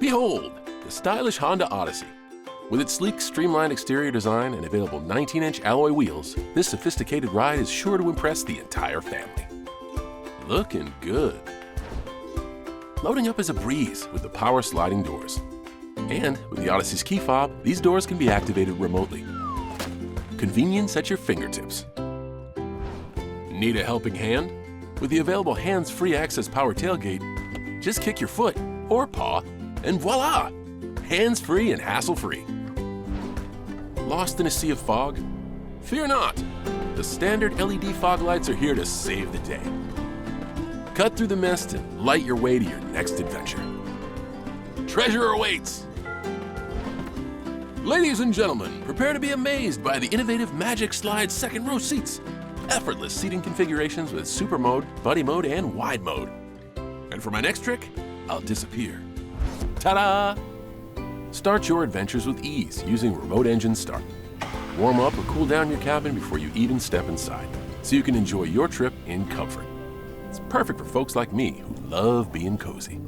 Behold, the stylish Honda Odyssey. With its sleek, streamlined exterior design and available 19-inch alloy wheels, this sophisticated ride is sure to impress the entire family. Looking good. Loading up is a breeze with the power sliding doors. And with the Odyssey's key fob, these doors can be activated remotely. Convenience at your fingertips. Need a helping hand? With the available hands-free access power tailgate, just kick your foot or paw and voila! Hands-free and hassle-free. Lost in a sea of fog? Fear not! The standard LED fog lights are here to save the day. Cut through the mist and light your way to your next adventure. Treasure awaits! Ladies and gentlemen, prepare to be amazed by the innovative Magic Slide second row seats. Effortless seating configurations with Super Mode, Buddy Mode, and Wide Mode. And for my next trick, I'll disappear. Ta-da! Start your adventures with ease using Remote Engine Start. Warm up or cool down your cabin before you even step inside, so you can enjoy your trip in comfort. It's perfect for folks like me who love being cozy.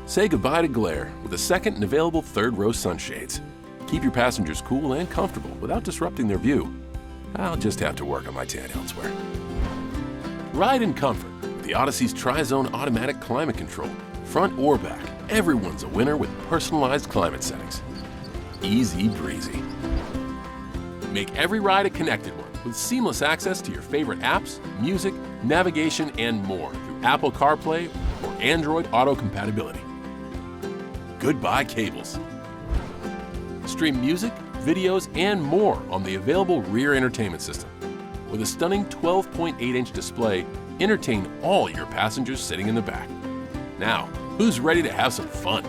Say goodbye to glare with a second and available third row sunshades. Keep your passengers cool and comfortable without disrupting their view. I'll just have to work on my tan elsewhere. Ride in comfort with the Odyssey's Tri-Zone automatic climate control. Front or back, everyone's a winner with personalized climate settings. Easy breezy. Make every ride a connected one with seamless access to your favorite apps, music, navigation, and more through Apple CarPlay or Android Auto compatibility. Goodbye cables. Stream music, videos, and more on the available rear entertainment system. With a stunning 12.8-inch display, entertain all your passengers sitting in the back. Now, who's ready to have some fun?